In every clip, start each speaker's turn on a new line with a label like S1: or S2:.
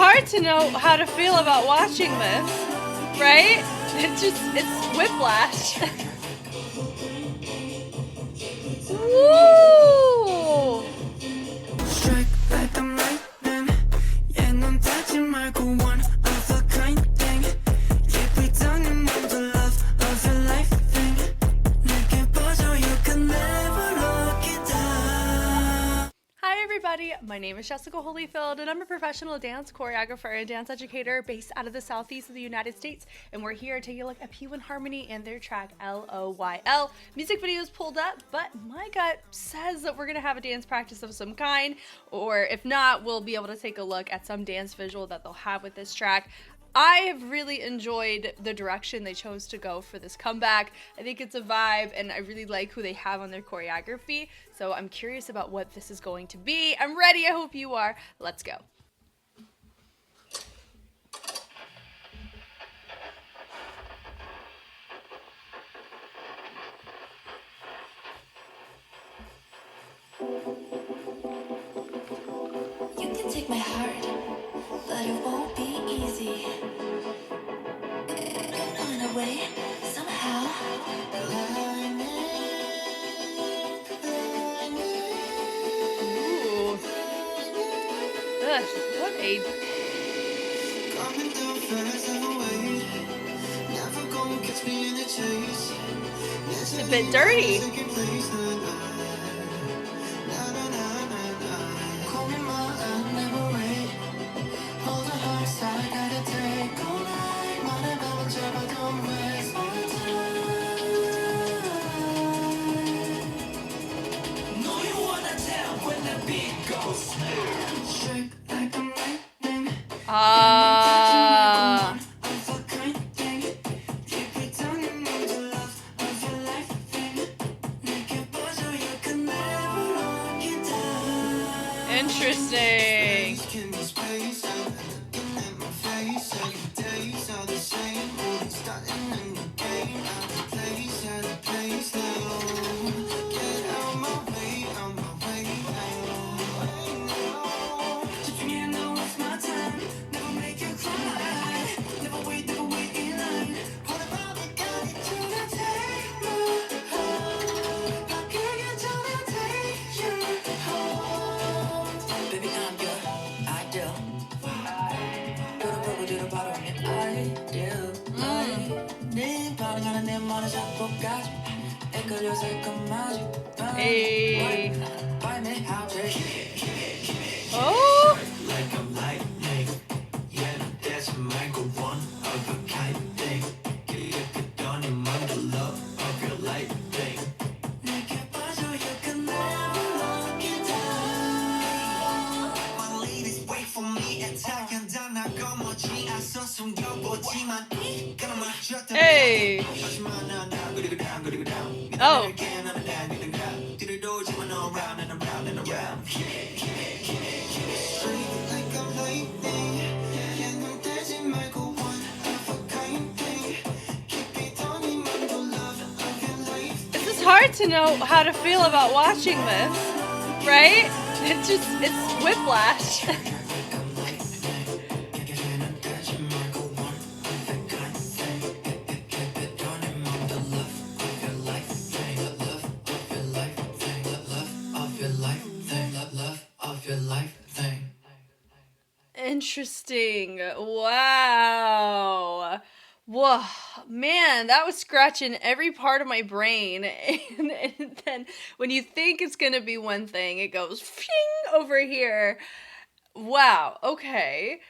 S1: hard to know how to feel about watching this, right? It's whiplash. Woo!
S2: Strike like I'm lightning. Yeah, 넌 타지 말고 one of a kind thing. 예쁘다는 맘도 love of your life thing. 내게 빠져 you can never look it down.
S1: Hi everybody, my name is Jessica Holyfield and I'm a professional dance choreographer and dance educator based out of the southeast of the United States, and we're here taking a look at P1Harmony and their track L.O.Y.L. Music video is pulled up, but my gut says that we're going to have a dance practice of some kind, or if not, we'll be able to take a look at some dance visual that they'll have with this track. I have really enjoyed the direction they chose to go for this comeback. I think it's a vibe and I really like who they have on their choreography. So I'm curious about what this is going to be. I'm ready, I hope you are. Let's go.
S3: You can take my heart, but it won't be easy. Run away somehow.
S1: Ooh. Gosh, what a...
S2: Coming down fast and away. Never gonna catch me in the chase.
S1: It's a bit dirty.
S2: Taking place, call me mine, never wait. Hold the hearts I gotta take all night. 말해봐 제발 don't waste my time. No, you wanna tell when the beat goes. Straight like I'm lightning.
S1: Ah.
S2: Of a kind thing. Keep it down and know the love of your life thing. 내게 빠져 you can never lock it down.
S1: Interesting.
S2: Can you space out? Looking at my face, every day's all the same. It's starting a new game. Out of place, out of place now. Get out my way, out my way now. 집중해, no waste my time. Never make you cry. Never wait in line. What about the guy to take my heart? 바뀌기 전에 take your heart. Baby, I'm your ideal. 보고 뒤로 바로 오면 ideal. 네 반응하는 내 말에 자꾸 가지. 헷갈려 새까마지.
S1: Hey.
S2: Find me how to
S1: Oh.
S2: like I'm lightning. Yeah, that's my go one of a kind thing. Get it done in my love of your life thing. 내게 빠져 you can never lock it down. My ladies wait for me at 작은 단어 거머쥐 앞서 숨겨보지만 이거는 맞췄다.
S1: Hey.
S2: 하지만 난 그리고 down.
S1: Oh.
S2: Again, I'm down. 뒤로도지만 around and around and around. Straight like I'm lightning. Yeah, 넌 떼지 말고 one of a kind thing. Keep it on in my love of your life.
S1: It's just hard to know how to feel about watching this, right? It's whiplash. Interesting. Wow. Whoa, man, that was scratching every part of my brain. And then when you think it's going to be one thing, it goes phing over here. Wow, okay.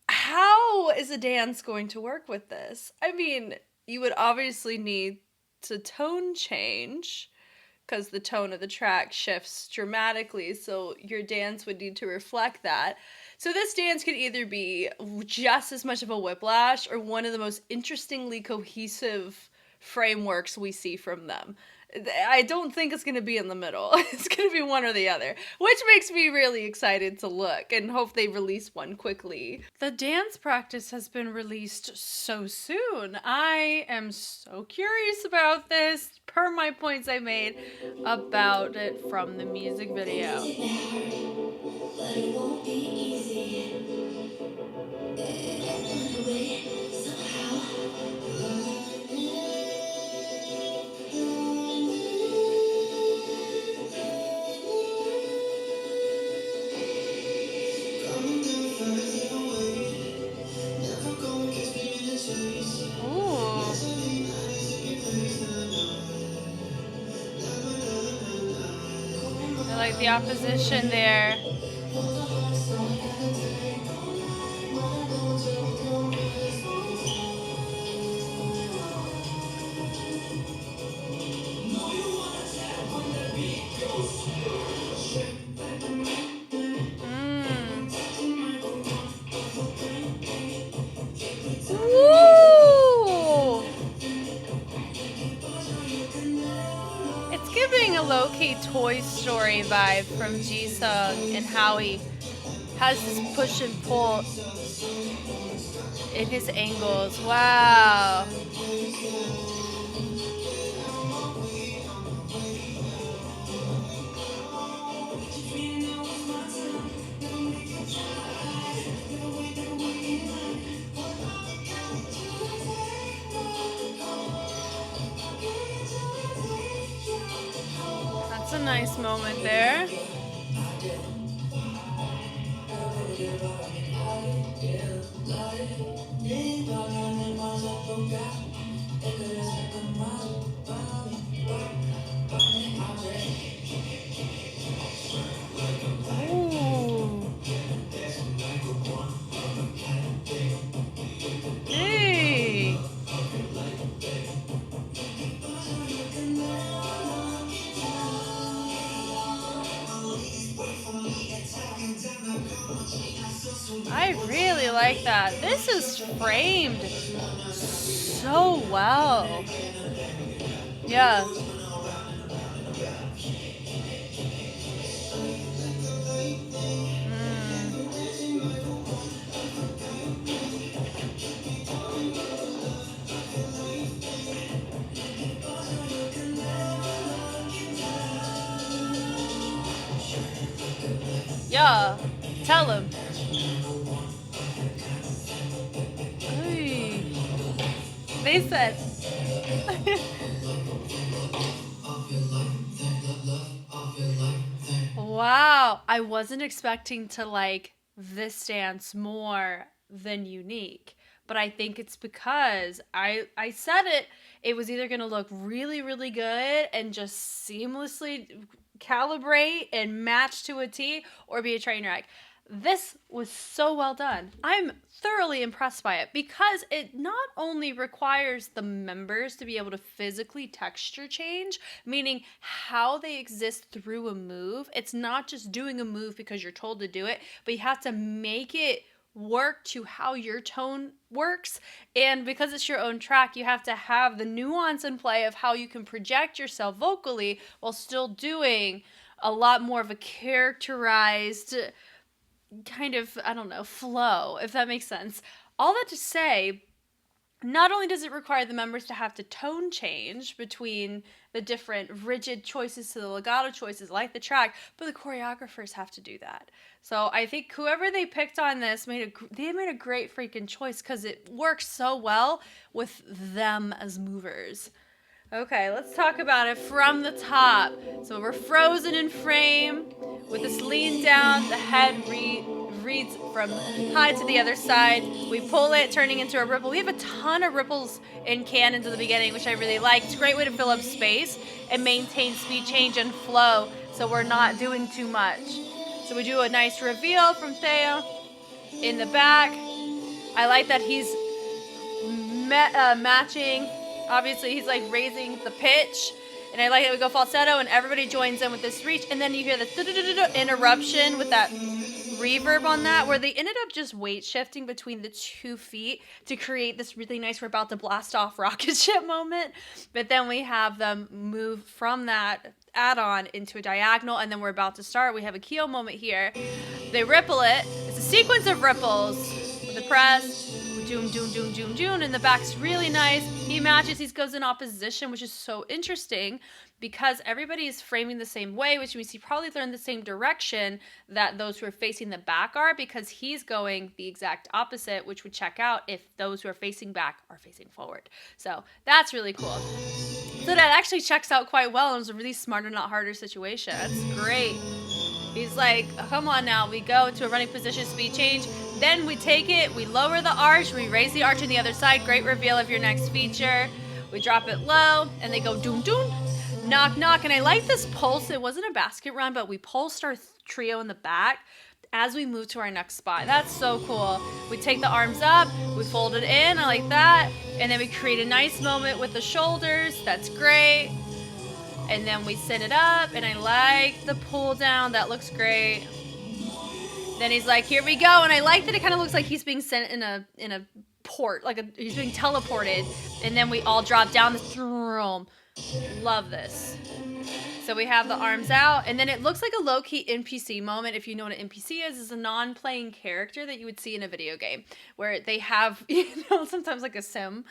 S1: How is a dance going to work with this? I mean, you would obviously need to tone change because the tone of the track shifts dramatically, so your dance would need to reflect that. So this dance could either be just as much of a whiplash or one of the most interestingly cohesive frameworks we see from them. I don't think it's going to be in the middle. It's going to be one or the other, which makes me really excited to look and hope they release one quickly. The dance practice has been released so soon. I am so curious about this, per my points I made about it from the music video.
S3: But it won't be easy.
S1: the opposition there. Woo! It's giving a low-key Toy Story vibe from Jisung and how he has this push and pull in his angles. Wow. That's a nice moment there. Ooh. Hey. I really like that. This is framed so well. Yeah. Yeah. Tell him. Hey. They said. Wow, I wasn't expecting to like this dance more than Unique, but I think it's because I said it was either going to look really really good and just seamlessly calibrate and match to a T or be a train wreck. This was so well done. I'm thoroughly impressed by it because it not only requires the members to be able to physically texture change, meaning how they exist through a move. It's not just doing a move because you're told to do it, but you have to make it work to how your tone works. And because it's your own track, you have to have the nuance in play of how you can project yourself vocally while still doing a lot more of a characterized kind of, I don't know, flow, if that makes sense. All that to say, not only does it require the members to have to tone change between the different rigid choices to the legato choices like the track, but the choreographers have to do that. So I think whoever they picked on this made a great freaking choice because it works so well with them as movers. Okay, let's talk about it from the top. So we're frozen in frame with this lean down, the head reads from high to the other side. We pull it, turning into a ripple. We have a ton of ripples in cannons at the beginning, which I really like. It's a great way to fill up space and maintain speed change and flow so we're not doing too much. So we do a nice reveal from Theo in the back. I like that he's matching. Obviously, he's like raising the pitch. And I like that we go falsetto and everybody joins in with this reach. And then you hear the interruption with that reverb on that, where they ended up just weight shifting between the 2 feet to create this really nice, we're about to blast off rocket ship moment. But then we have them move from that add-on into a diagonal, and then we're about to start. We have a keel moment here. They ripple it. It's a sequence of ripples with the press. Doom, doom, doom, doom, doom. And the back's really nice. He matches, he goes in opposition, which is so interesting because everybody is framing the same way, which means he probably learned the same direction that those who are facing the back are, because he's going the exact opposite, which would check out if those who are facing back are facing forward. So that's really cool. So that actually checks out quite well. It was a really smarter, not harder situation. That's great. He's like, come on now. We go to a running position, speed change. Then we take it, we lower the arch, we raise the arch on the other side. Great reveal of your next feature. We drop it low, and they go doom doom. knock, knock. And I like this pulse. It wasn't a basket run, but we pulsed our trio in the back as we move to our next spot. That's so cool. We take the arms up, we fold it in, I like that. And then we create a nice moment with the shoulders. That's great. And then we sit it up, and I like the pull down. That looks great. Then he's like, here we go. And I like that it kind of looks like he's being sent in a port, like he's being teleported. And then we all drop down the room. Love this. So we have the arms out, and then it looks like a low-key NPC moment. If you know what an NPC is a non-playing character that you would see in a video game, where they have, sometimes like a sim.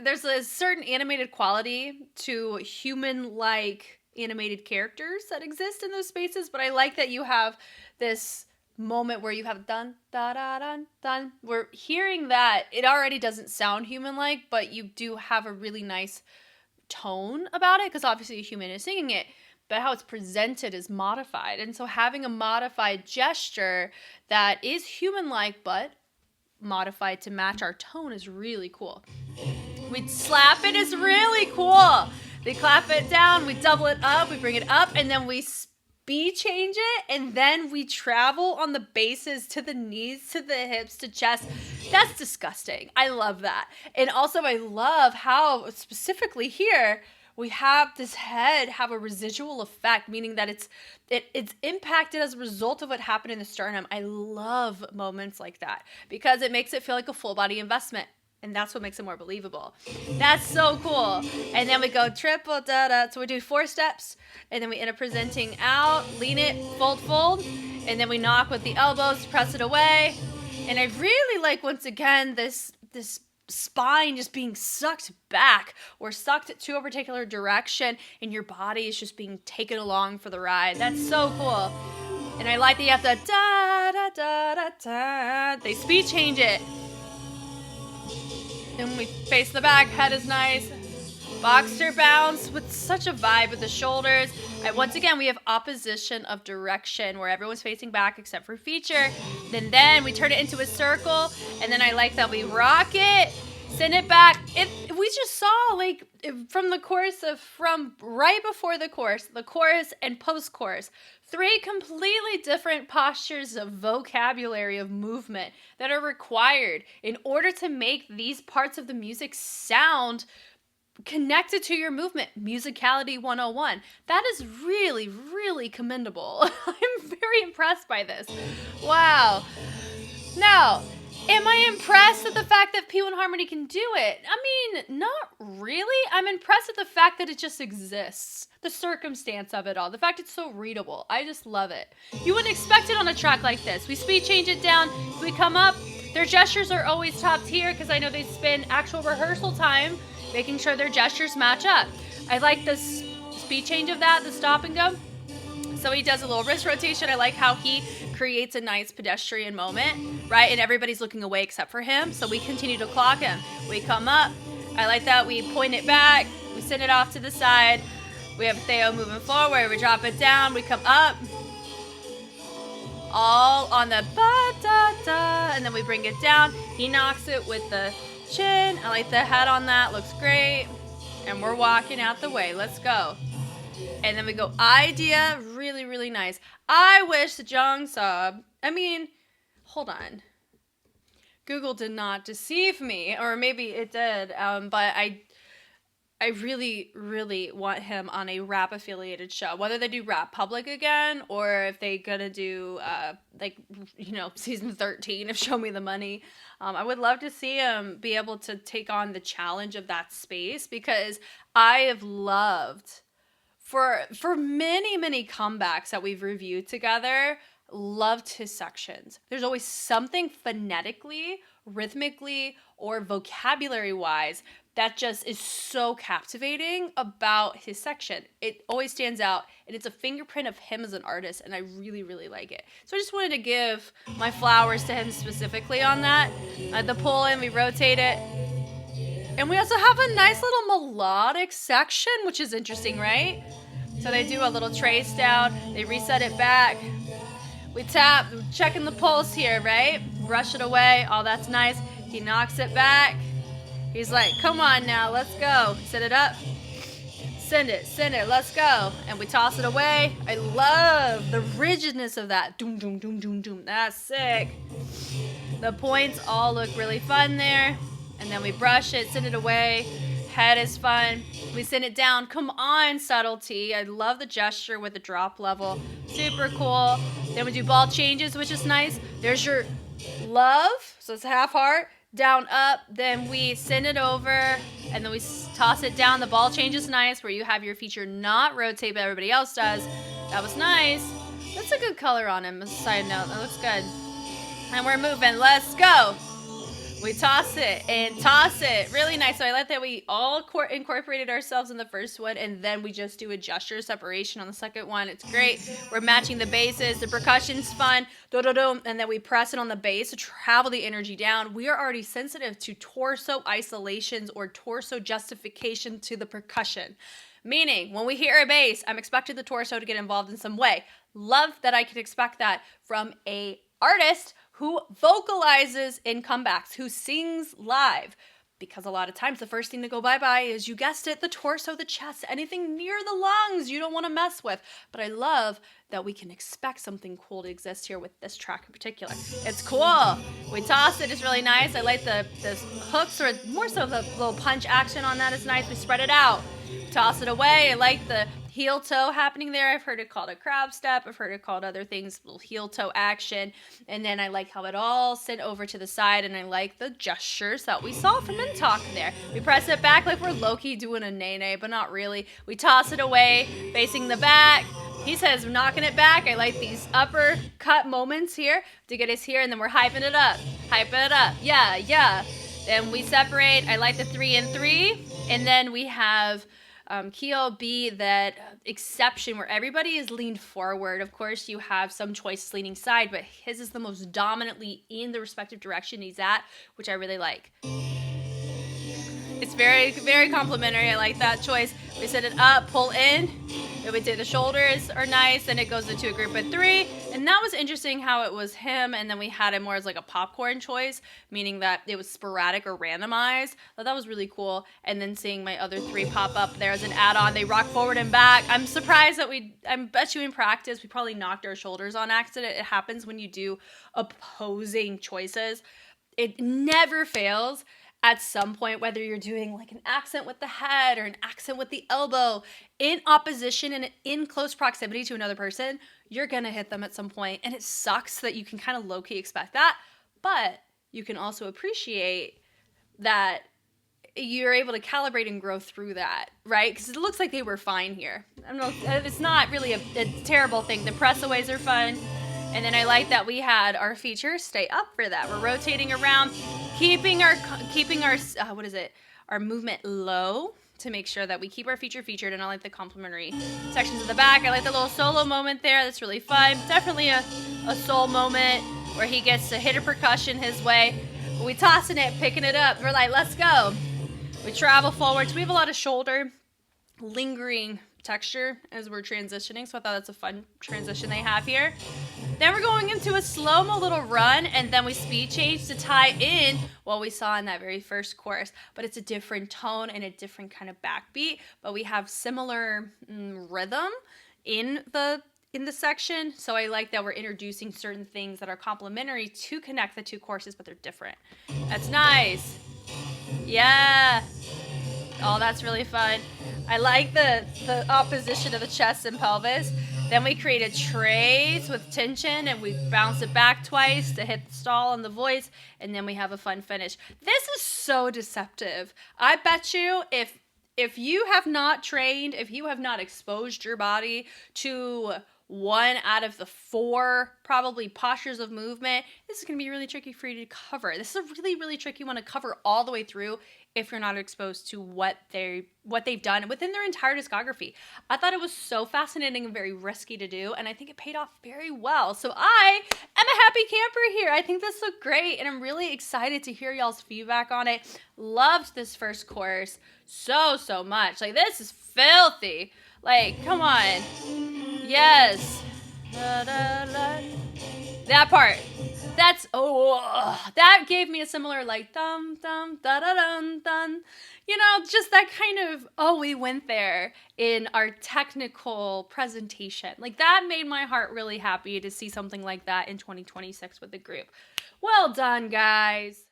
S1: There's a certain animated quality to human-like animated characters that exist in those spaces, but I like that you have this moment where you have dun, da, da, dun, dun. We're hearing that. It already doesn't sound human-like, but you do have a really nice tone about it, because obviously a human is singing it, but how it's presented is modified. And so having a modified gesture that is human-like but modified to match our tone is really cool. We slap it is really cool. We clap it down, we double it up, we bring it up, and then we speed change it, and then we travel on the bases to the knees, to the hips, to chest. That's disgusting. I love that. And also I love how specifically here we have this head have a residual effect, meaning that it's impacted as a result of what happened in the sternum. I love moments like that because it makes it feel like a full body investment. And that's what makes it more believable. That's so cool. And then we go triple da-da. So we do 4 steps. And then we end up presenting out. Lean it, fold, fold. And then we knock with the elbows, press it away. And I really like, once again, this spine just being sucked back or sucked to a particular direction. And your body is just being taken along for the ride. That's so cool. And I like that you have the da-da-da-da-da. They speed change it. Then we face the back, head is nice. Boxer bounce with such a vibe with the shoulders. And once again, we have opposition of direction where everyone's facing back except for feature. Then we turn it into a circle. And then I like that we rock it, send it back. We just saw like from the chorus from right before the chorus and post-chorus. 3 completely different postures of vocabulary of movement that are required in order to make these parts of the music sound connected to your movement. Musicality 101. That is really, really commendable. I'm very impressed by this. Wow. Now, am I impressed at the fact that P1Harmony can do it? I mean, not really. I'm impressed at the fact that it just exists. The circumstance of it all. The fact it's so readable. I just love it. You wouldn't expect it on a track like this. We speed change it down. We come up. Their gestures are always top tier because I know they spend actual rehearsal time making sure their gestures match up. I like the speed change of that, the stop and go. So he does a little wrist rotation. I like how he creates a nice pedestrian moment, right? And everybody's looking away except for him. So we continue to clock him. We come up. I like that. We point it back. We send it off to the side. We have Theo moving forward. We drop it down. We come up. All on the ba-da-da. And then we bring it down. He knocks it with the chin. I like the head on that. Looks great. And we're walking out the way. Let's go. And then we go idea. Really, really nice. I wish the Jung Sub. I mean, hold on. Google did not deceive me. Or maybe it did. But I really, really want him on a rap affiliated show. Whether they do Rap Public again or if they gonna do season 13 of Show Me the Money. I would love to see him be able to take on the challenge of that space because I have loved for many, many comebacks that we've reviewed together, loved his sections. There's always something phonetically, rhythmically, or vocabulary-wise that just is so captivating about his section. It always stands out, and it's a fingerprint of him as an artist, and I really, really like it. So I just wanted to give my flowers to him specifically on that. The pull in, we rotate it. And we also have a nice little melodic section, which is interesting, right? So they do a little trace down, they reset it back. We tap, checking the pulse here, right? Brush it away, all that's nice. He knocks it back. He's like, come on now, let's go. Set send it, let's go. And we toss it away. I love the rigidness of that. Doom, doom, doom, doom, doom. That's sick. The points all look really fun there. And then we brush it, send it away. Head is fun. We send it down. Come on, subtlety. I love the gesture with the drop level. Super cool. Then we do ball changes, which is nice. There's your love. So it's half heart. Down, up. Then we send it over. And then we toss it down. The ball change is nice, where you have your feature not rotate, but everybody else does. That was nice. That's a good color on him, as a side note. That looks good. And we're moving. Let's go. We toss it and toss it. Really nice. So I like that we all incorporated ourselves in the first one, and then we just do a gesture separation on the second one. It's great. We're matching the basses. The percussion's fun. Do-do-do. And then we press it on the bass to travel the energy down. We are already sensitive to torso isolations or torso justification to the percussion. Meaning, when we hear a bass, I'm expecting the torso to get involved in some way. Love that I can expect that from a artist who vocalizes in comebacks, who sings live. Because a lot of times the first thing to go bye-bye is, you guessed it, the torso, the chest, anything near the lungs you don't want to mess with. But I love that we can expect something cool to exist here with this track in particular. It's cool. We toss it, it's really nice. I like the hooks, or more so the little punch action on that is nice. We spread it out. Toss it away. I like the heel toe happening there. I've heard it called a crab step. I've heard it called other things, little heel toe action. And then I like how it all sent over to the side, and I like the gestures that we saw from Intalk there. We press it back like we're low-key doing a nay-nay, but not really. We toss it away, facing the back. He says, knocking it back. I like these upper cut moments here to get us here, and then we're hyping it up. Hyping it up. Yeah, yeah. Then we separate. I like the 3 and 3. And then we have Keel B, that exception where everybody is leaned forward. Of course, you have some choices leaning side, but his is the most dominantly in the respective direction he's at, which I really like. It's very, very complimentary. I like that choice. We set it up, pull in. Then we say the shoulders are nice, and it goes into a group of 3. And that was interesting how it was him, and then we had it more as like a popcorn choice, meaning that it was sporadic or randomized. But that was really cool. And then seeing my other 3 pop up there as an add-on. They rock forward and back. I'm surprised that I bet you in practice we probably knocked our shoulders on accident. It happens when you do opposing choices. It never fails. At some point, whether you're doing like an accent with the head or an accent with the elbow, in opposition and in close proximity to another person, you're gonna hit them at some point. And it sucks that you can kind of low-key expect that, but you can also appreciate that you're able to calibrate and grow through that, right? Because it looks like they were fine here. I don't know, it's not really a terrible thing. The press-aways are fun. And then I like that we had our feature stay up for that. We're rotating around, keeping our our movement low to make sure that we keep our feature featured. And I like the complementary sections of the back. I like the little solo moment there. That's really fun. Definitely a soul moment where he gets to hit a percussion his way. We tossing it, picking it up. We're like, let's go. We travel forwards. We have a lot of shoulder lingering texture as we're transitioning, so I thought that's a fun transition they have here. Then we're going into a slow-mo little run, and then we speed change to tie in what we saw in that very first chorus, but it's a different tone and a different kind of backbeat, but we have similar rhythm in the section, so I like that we're introducing certain things that are complementary to connect the 2 courses, but they're different. That's nice. Yeah. Oh, that's really fun. I like the opposition of the chest and pelvis. Then we create a trace with tension, and we bounce it back twice to hit the stall on the voice, and then we have a fun finish. This is so deceptive. I bet you if you have not trained, if you have not exposed your body to 1 out of the 4 probably postures of movement, this is going to be really tricky for you to cover. This is a really, really tricky one to cover all the way through if you're not exposed to what they've done within their entire discography. I thought it was so fascinating and very risky to do, and I think it paid off very well. So I am a happy camper here. I think this looked great, and I'm really excited to hear y'all's feedback on it. Loved this first course so much. Like, this is filthy. Like, come on. Yes. La, la, la. That part. That's, oh, that gave me a similar like dum dum da da dum dum. You know, just that kind of, oh, we went there in our technical presentation. Like that made my heart really happy to see something like that in 2026 with the group. Well done, guys.